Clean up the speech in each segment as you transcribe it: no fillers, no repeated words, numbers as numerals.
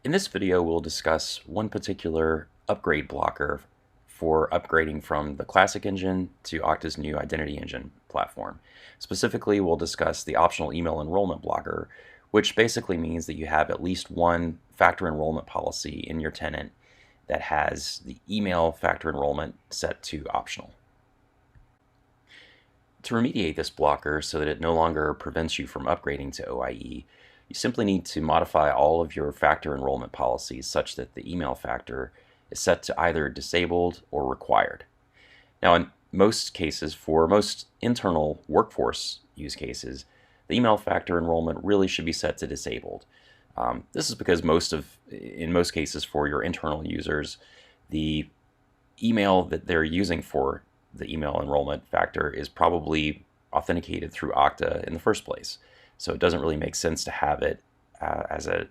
In this video, we'll discuss one particular upgrade blocker for upgrading from the Classic engine to Okta's new Identity Engine platform. Specifically, we'll discuss the optional email enrollment blocker, which basically means that you have at least one factor enrollment policy in your tenant that has the email factor enrollment set to optional. To remediate this blocker so that it no longer prevents you from upgrading to OIE, you simply need to modify all of your factor enrollment policies such that the email factor is set to either disabled or required. Now, in most cases, for most internal workforce use cases, the email factor enrollment really should be set to disabled. This is because in most cases for your internal users, the email that they're using for the email enrollment factor is probably authenticated through Okta in the first place. So it doesn't really make sense to have it as a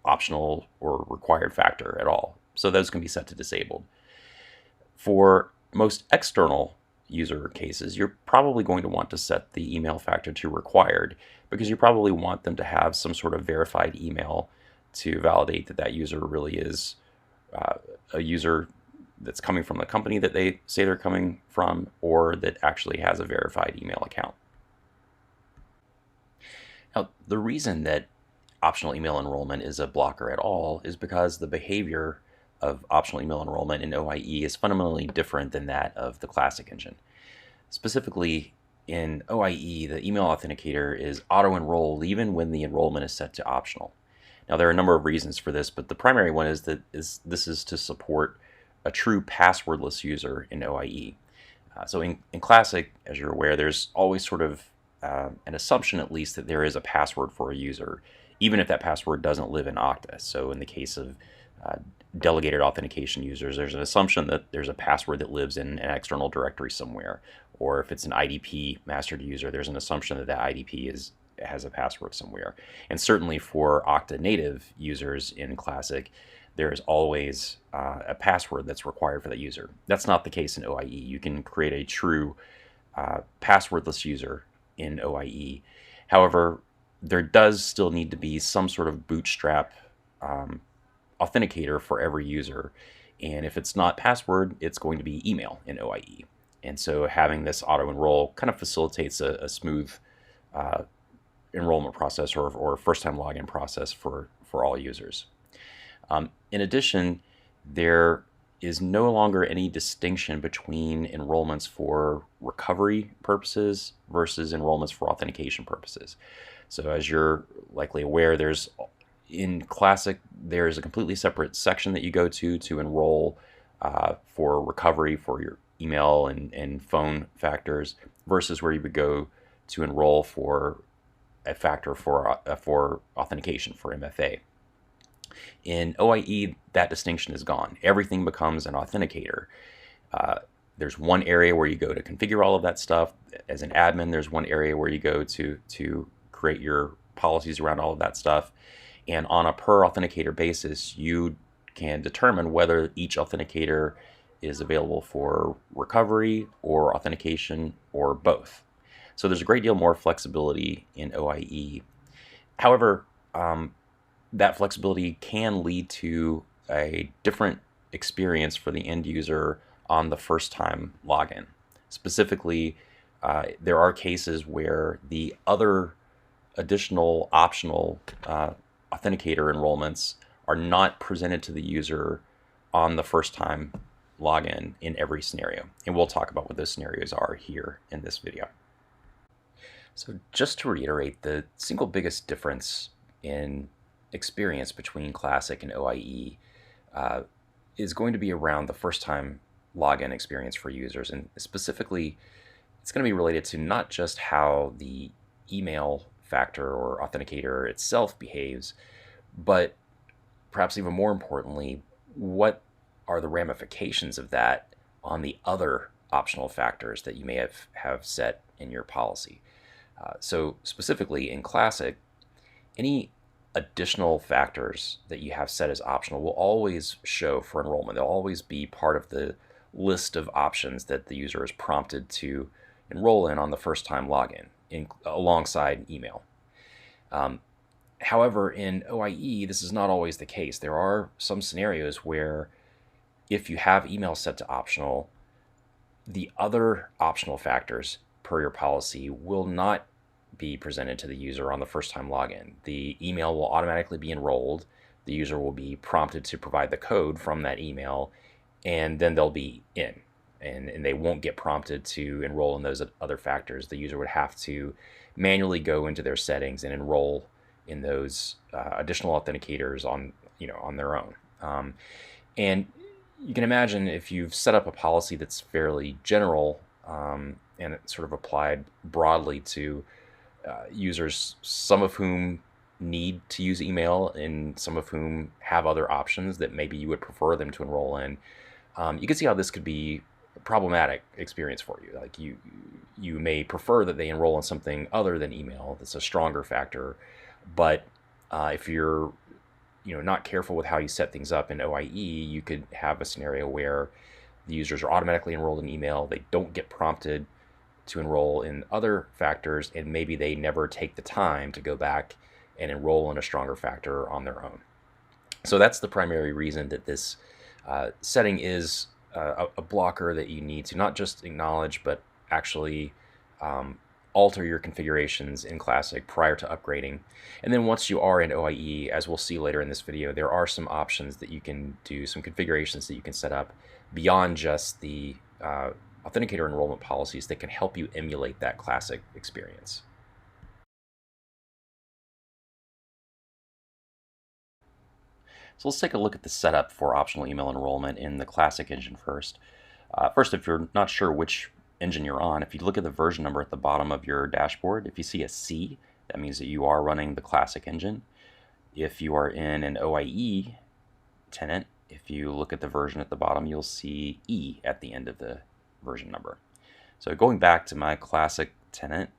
optional or required factor at all. So those can be set to disabled. For most external user cases, you're probably going to want to set the email factor to required because you probably want them to have some sort of verified email to validate that that user really is a user that's coming from the company that they say they're coming from, or that actually has a verified email account. Now, the reason that optional email enrollment is a blocker at all is because the behavior of optional email enrollment in OIE is fundamentally different than that of the Classic engine. Specifically, in OIE, the email authenticator is auto-enrolled even when the enrollment is set to optional. Now, there are a number of reasons for this, but the primary one is that this is to support a true passwordless user in OIE. So in Classic, as you're aware, there's always sort of an assumption at least that there is a password for a user, even if that password doesn't live in Okta. So in the case of delegated authentication users, there's an assumption that there's a password that lives in an external directory somewhere. Or if it's an IDP mastered user, there's an assumption that that IDP has a password somewhere. And certainly for Okta native users in Classic, there is always a password that's required for that user. That's not the case in OIE. You can create a true passwordless user in OIE. However, there does still need to be some sort of bootstrap authenticator for every user. And if it's not password, it's going to be email in OIE. And so having this auto-enroll kind of facilitates a smooth enrollment process or first-time login process for all users. In addition, there is no longer any distinction between enrollments for recovery purposes versus enrollments for authentication purposes. So as you're likely aware, in Classic, there's a completely separate section that you go to enroll for recovery for your email and phone factors versus where you would go to enroll for a factor for authentication for MFA. In OIE, that distinction is gone. Everything becomes an authenticator. There's one area where you go to configure all of that stuff. As an admin, there's one area where you go to create your policies around all of that stuff. And on a per authenticator basis, you can determine whether each authenticator is available for recovery or authentication or both. So there's a great deal more flexibility in OIE. However, that flexibility can lead to a different experience for the end user on the first time login. Specifically, there are cases where the other additional optional authenticator enrollments are not presented to the user on the first time login in every scenario. And we'll talk about what those scenarios are here in this video. So just to reiterate, the single biggest difference in experience between Classic and OIE is going to be around the first time login experience for users. And specifically, it's going to be related to not just how the email factor or authenticator itself behaves, but perhaps even more importantly, what are the ramifications of that on the other optional factors that you may have set in your policy. So specifically in Classic, any additional factors that you have set as optional will always show for enrollment. They'll always be part of the list of options that the user is prompted to enroll in on the first time login alongside email. However, in OIE, this is not always the case. There are some scenarios where if you have email set to optional, the other optional factors per your policy will not be presented to the user on the first time login. The email will automatically be enrolled. The user will be prompted to provide the code from that email, and then they'll be in. And they won't get prompted to enroll in those other factors. The user would have to manually go into their settings and enroll in those additional authenticators on their own. And you can imagine if you've set up a policy that's fairly general and it's sort of applied broadly to users, some of whom need to use email and some of whom have other options that maybe you would prefer them to enroll in, you can see how this could be a problematic experience for you. Like you may prefer that they enroll in something other than email that's a stronger factor, but if you're not careful with how you set things up in OIE, you could have a scenario where the users are automatically enrolled in email, they don't get prompted to enroll in other factors, and maybe they never take the time to go back and enroll in a stronger factor on their own. So that's the primary reason that this setting is a blocker that you need to not just acknowledge, but actually alter your configurations in Classic prior to upgrading. And then once you are in OIE, as we'll see later in this video, there are some options that you can do, some configurations that you can set up beyond just the authenticator enrollment policies that can help you emulate that Classic experience. So let's take a look at the setup for optional email enrollment in the Classic engine first. First, if you're not sure which engine you're on, if you look at the version number at the bottom of your dashboard, if you see a C, that means that you are running the Classic engine. If you are in an OIE tenant, if you look at the version at the bottom, you'll see E at the end of the version number. So going back to my Classic tenant,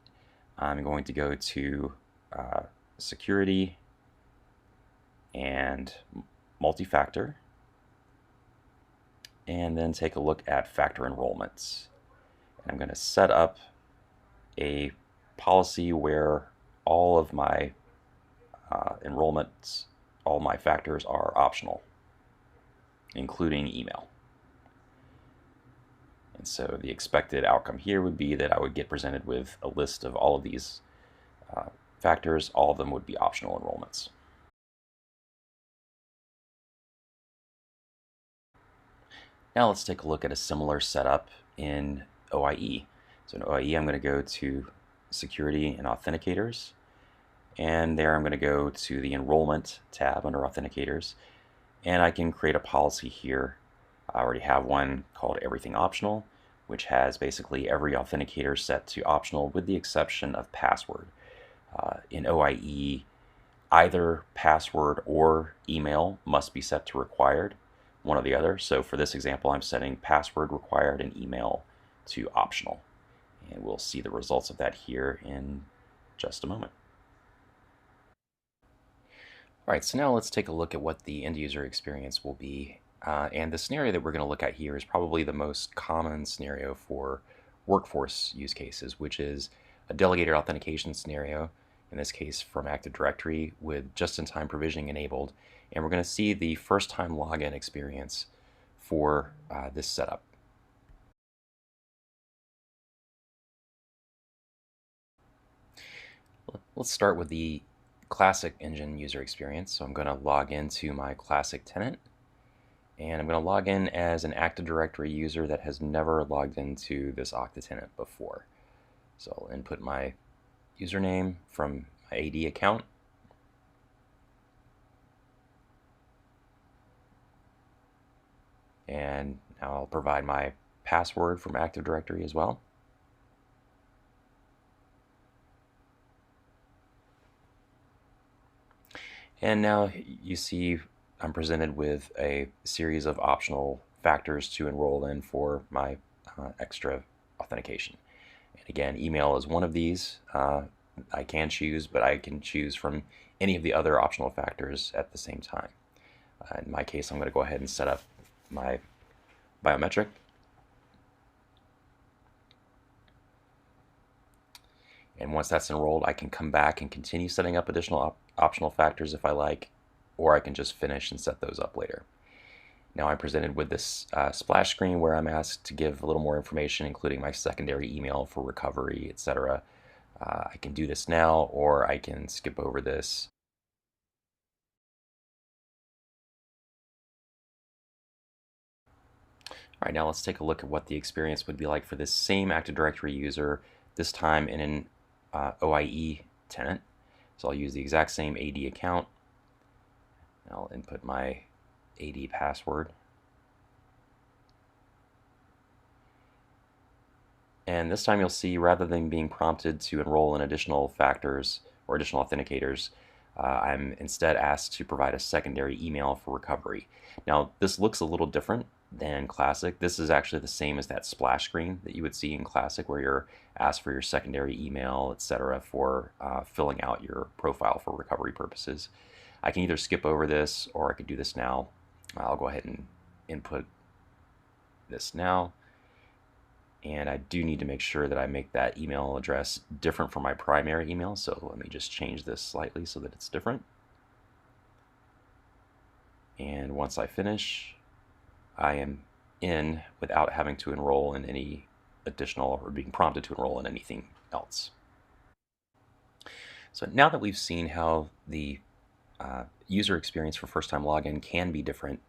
I'm going to go to Security and Multi-Factor, and then take a look at factor enrollments. And I'm going to set up a policy where all of my enrollments, all my factors are optional, including email. And so the expected outcome here would be that I would get presented with a list of all of these factors. All of them would be optional enrollments. Now let's take a look at a similar setup in OIE. So in OIE, I'm going to go to Security and Authenticators, and there I'm going to go to the Enrollment tab under Authenticators, and I can create a policy here. I already have one called Everything Optional, which has basically every authenticator set to optional with the exception of password. In OIE, either password or email must be set to required, one or the other. So for this example, I'm setting password required and email to optional. And we'll see the results of that here in just a moment. All right, so now let's take a look at what the end user experience will be. And the scenario that we're going to look at here is probably the most common scenario for workforce use cases, which is a delegated authentication scenario, in this case from Active Directory with just-in-time provisioning enabled. And we're going to see the first-time login experience for this setup. Let's start with the Classic engine user experience. So I'm going to log into my Classic tenant, and I'm going to log in as an Active Directory user that has never logged into this Okta tenant before. So I'll input my username from my AD account. And now I'll provide my password from Active Directory as well. And now you see I'm presented with a series of optional factors to enroll in for my extra authentication. And again, email is one of these. I can choose, but I can choose from any of the other optional factors at the same time. In my case, I'm going to go ahead and set up my biometric. And once that's enrolled, I can come back and continue setting up additional optional factors if I like, or I can just finish and set those up later. Now I'm presented with this splash screen where I'm asked to give a little more information, including my secondary email for recovery, etc. I can do this now, or I can skip over this. All right, now let's take a look at what the experience would be like for this same Active Directory user, this time in an OIE tenant. So I'll use the exact same AD account. I'll input my AD password. And this time you'll see, rather than being prompted to enroll in additional factors or additional authenticators, I'm instead asked to provide a secondary email for recovery. Now, this looks a little different than Classic. This is actually the same as that splash screen that you would see in Classic, where you're asked for your secondary email, etc., for filling out your profile for recovery purposes. I can either skip over this, or I could do this now. I'll go ahead and input this now. And I do need to make sure that I make that email address different from my primary email. So let me just change this slightly so that it's different. And once I finish, I am in without having to enroll in any additional or being prompted to enroll in anything else. So now that we've seen how the user experience for first-time login can be different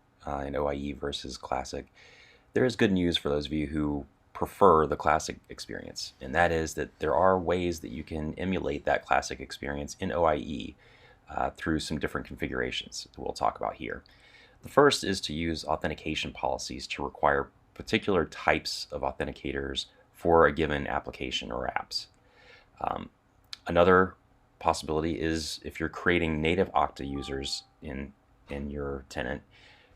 in OIE versus Classic, there is good news for those of you who prefer the Classic experience, and that is that there are ways that you can emulate that Classic experience in OIE through some different configurations that we'll talk about here. The first is to use authentication policies to require particular types of authenticators for a given application or apps. Another possibility is, if you're creating native Okta users in your tenant,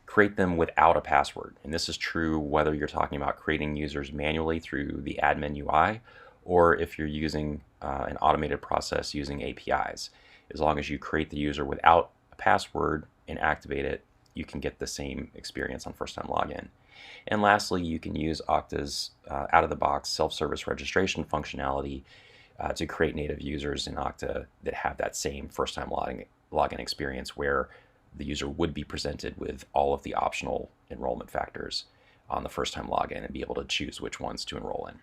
create them without a password. And this is true whether you're talking about creating users manually through the admin UI, or if you're using an automated process using APIs. As long as you create the user without a password and activate it, you can get the same experience on first-time login. And lastly, you can use Okta's out-of-the-box self-service registration functionality to create native users in Okta that have that same first-time login experience, where the user would be presented with all of the optional enrollment factors on the first-time login and be able to choose which ones to enroll in.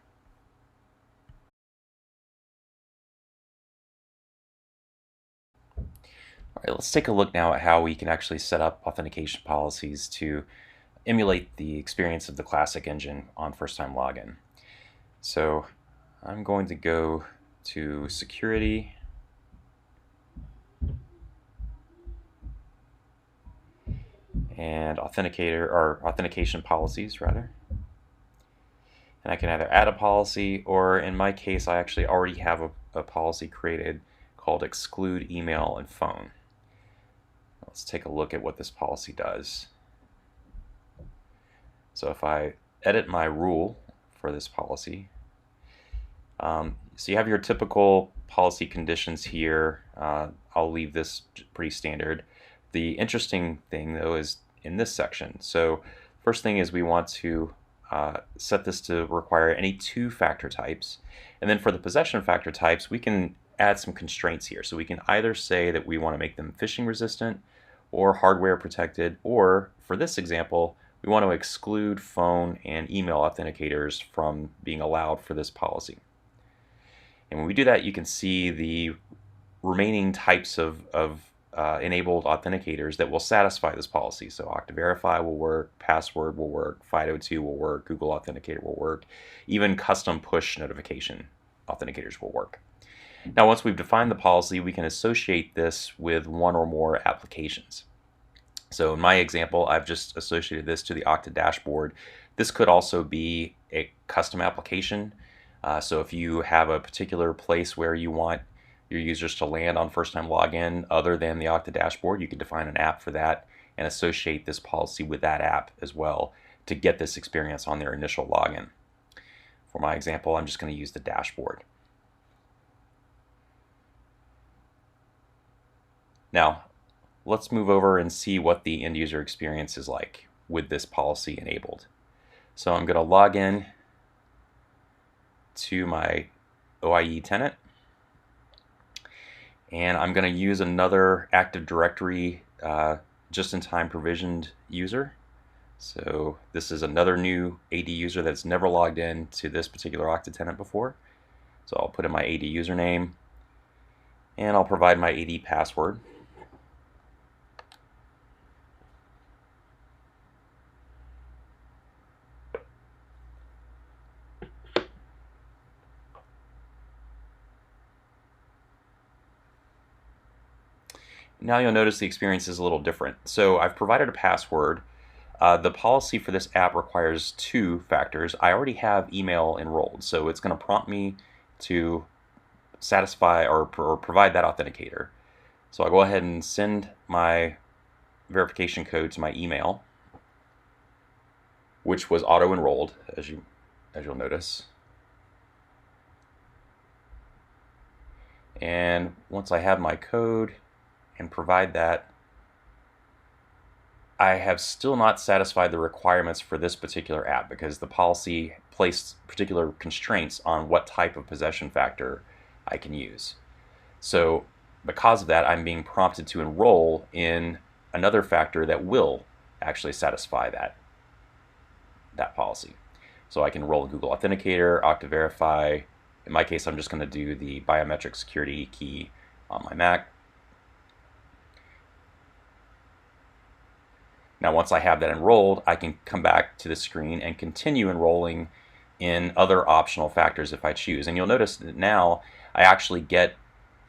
All right, let's take a look now at how we can actually set up authentication policies to emulate the experience of the Classic engine on first-time login. So I'm going to go to Security, and authentication policies rather. And I can either add a policy, or in my case, I actually already have a policy created called exclude email and phone. Let's take a look at what this policy does. So if I edit my rule for this policy, so you have your typical policy conditions here. I'll leave this pretty standard. The interesting thing, though, is in this section. So first thing is we want to set this to require any two-factor types. And then for the possession factor types, we can add some constraints here. So we can either say that we want to make them phishing resistant or hardware protected, or for this example, we want to exclude phone and email authenticators from being allowed for this policy. And when we do that, you can see the remaining types of enabled authenticators that will satisfy this policy. So Okta Verify will work, Password will work, FIDO2 will work, Google Authenticator will work, even custom push notification authenticators will work. Now, once we've defined the policy, we can associate this with one or more applications. So in my example, I've just associated this to the Okta dashboard. This could also be a custom application. So if you have a particular place where you want your users to land on first-time login other than the Okta dashboard, you can define an app for that and associate this policy with that app as well to get this experience on their initial login. For my example, I'm just going to use the dashboard. Now, let's move over and see what the end user experience is like with this policy enabled. So I'm going to log in to my OIE tenant, And I'm going to use another Active Directory just-in-time provisioned user. So this is another new AD user that's never logged in to this particular Okta tenant before. So I'll put in my AD username, and I'll provide my AD password. Now you'll notice the experience is a little different. So I've provided a password. The policy for this app requires 2 factors. I already have email enrolled, so it's going to prompt me to satisfy or provide that authenticator. So I'll go ahead and send my verification code to my email, which was auto-enrolled, as you'll notice. And once I have my code and provide that, I have still not satisfied the requirements for this particular app because the policy placed particular constraints on what type of possession factor I can use. So because of that, I'm being prompted to enroll in another factor that will actually satisfy that policy. So I can enroll Google Authenticator, Okta Verify. In my case, I'm just going to do the biometric security key on my Mac. Now, once I have that enrolled, I can come back to the screen and continue enrolling in other optional factors if I choose. And you'll notice that now I actually get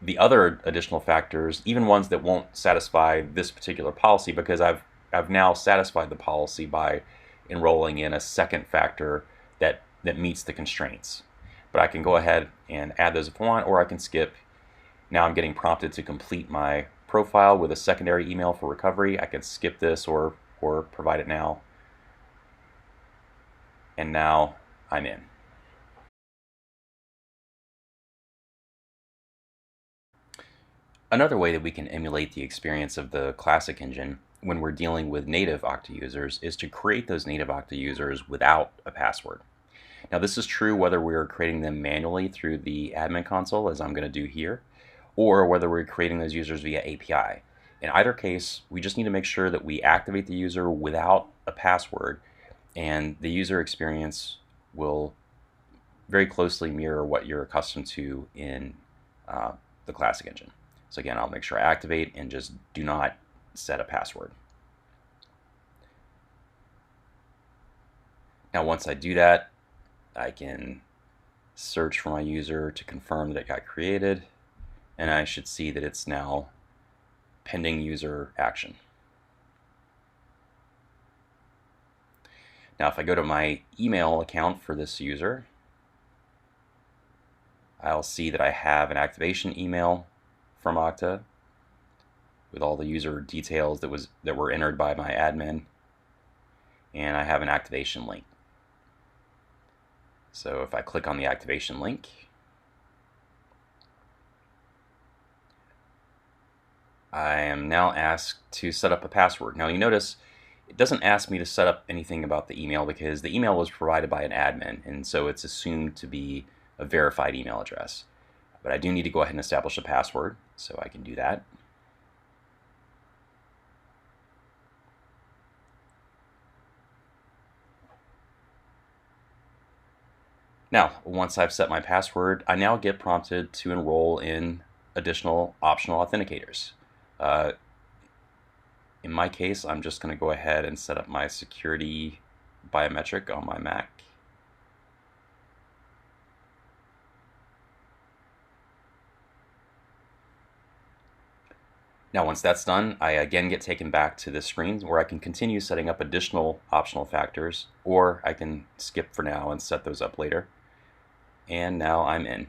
the other additional factors, even ones that won't satisfy this particular policy, because I've now satisfied the policy by enrolling in a second factor that meets the constraints. But I can go ahead and add those if I want, or I can skip. Now I'm getting prompted to complete my profile with a secondary email for recovery. I can skip this or provide it now. And now I'm in. Another way that we can emulate the experience of the Classic engine when we're dealing with native Okta users is to create those native Okta users without a password. Now this is true whether we're creating them manually through the admin console, as I'm going to do here, or whether we're creating those users via API. In either case, we just need to make sure that we activate the user without a password, and the user experience will very closely mirror what you're accustomed to in the Classic engine. So again, I'll make sure I activate and just do not set a password. Now once I do that, I can search for my user to confirm that it got created, and I should see that it's now pending user action. Now if I go to my email account for this user, I'll see that I have an activation email from Okta with all the user details that were entered by my admin, and I have an activation link. So if I click on the activation link, I am now asked to set up a password. Now you notice it doesn't ask me to set up anything about the email because the email was provided by an admin, and so it's assumed to be a verified email address. But I do need to go ahead and establish a password, so I can do that. Now, once I've set my password, I now get prompted to enroll in additional optional authenticators. In my case, I'm just going to go ahead and set up my security biometric on my Mac. Now once that's done, I again get taken back to this screen where I can continue setting up additional optional factors, or I can skip for now and set those up later. And now I'm in.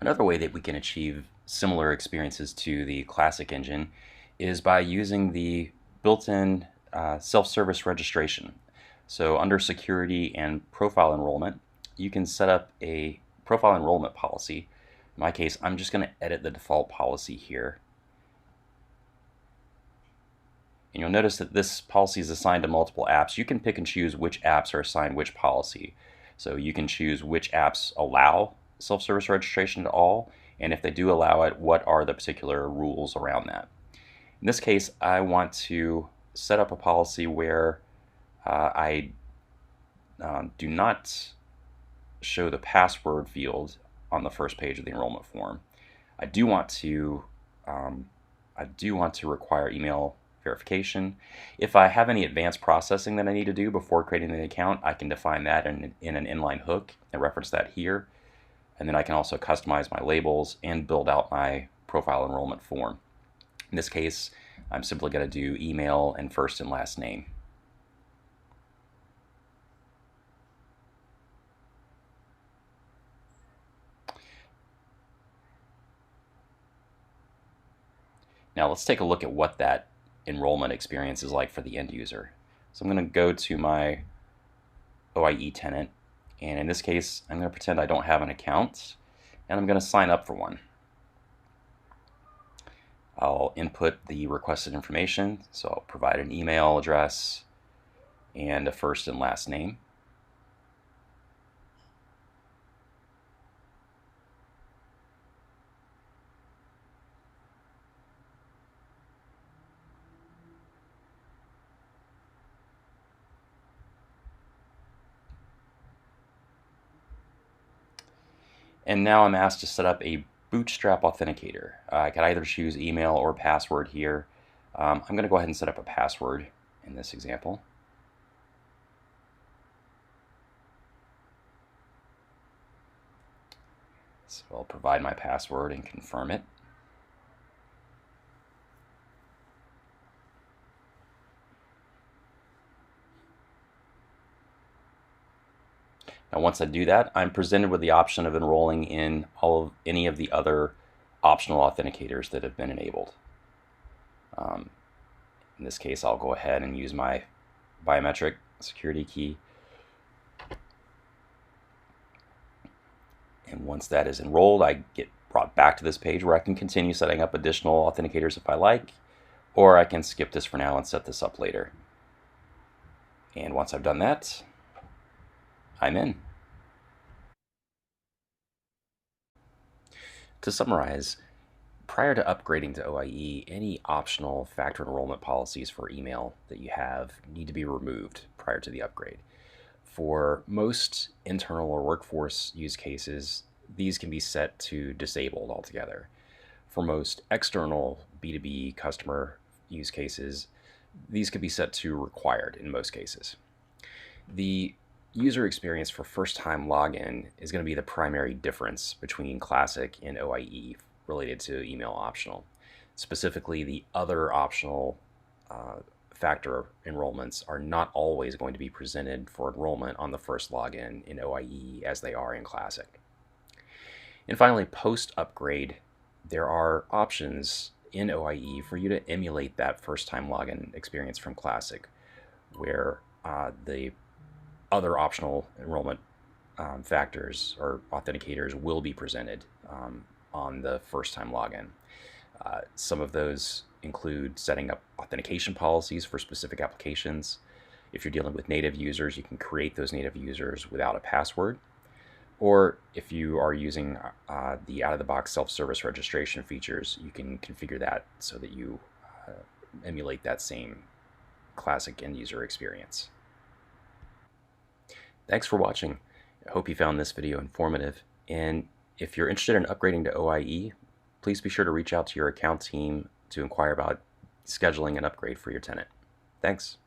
Another way that we can achieve similar experiences to the Classic engine is by using the built-in self-service registration. So under security and profile enrollment, you can set up a profile enrollment policy. In my case, I'm just going to edit the default policy here. And you'll notice that this policy is assigned to multiple apps. You can pick and choose which apps are assigned which policy. So you can choose which apps allow self-service registration to all, and if they do allow it, what are the particular rules around that. In this case, I want to set up a policy where I do not show the password field on the first page of the enrollment form. I do want to require email verification. If I have any advanced processing that I need to do before creating the account, I can define that in an inline hook and reference that here. And then I can also customize my labels and build out my profile enrollment form. In this case, I'm simply going to do email and first and last name. Now let's take a look at what that enrollment experience is like for the end user. So I'm going to go to my OIE tenant, and in this case I'm going to pretend I don't have an account, and I'm going to sign up for one. I'll input the requested information, so I'll provide an email address and a first and last name. And now I'm asked to set up a bootstrap authenticator. I can either choose email or password here. I'm going to go ahead and set up a password in this example. So I'll provide my password and confirm it. Now once I do that, I'm presented with the option of enrolling in any of the other optional authenticators that have been enabled. In this case, I'll go ahead and use my biometric security key. And once that is enrolled, I get brought back to this page where I can continue setting up additional authenticators if I like, or I can skip this for now and set this up later. And once I've done that, I'm in. To summarize, prior to upgrading to OIE, any optional factor enrollment policies for email that you have need to be removed prior to the upgrade. For most internal or workforce use cases, these can be set to disabled altogether. For most external B2B customer use cases, these could be set to required in most cases. The user experience for first-time login is going to be the primary difference between Classic and OIE related to email optional. Specifically, the other optional factor enrollments are not always going to be presented for enrollment on the first login in OIE as they are in Classic. And finally, post-upgrade, there are options in OIE for you to emulate that first-time login experience from Classic, where the other optional enrollment factors or authenticators will be presented on the first-time login. Some of those include setting up authentication policies for specific applications. If you're dealing with native users, you can create those native users without a password. Or if you are using the out-of-the-box self-service registration features, you can configure that so that you emulate that same Classic end user experience. Thanks for watching. I hope you found this video informative. And if you're interested in upgrading to OIE, please be sure to reach out to your account team to inquire about scheduling an upgrade for your tenant. Thanks.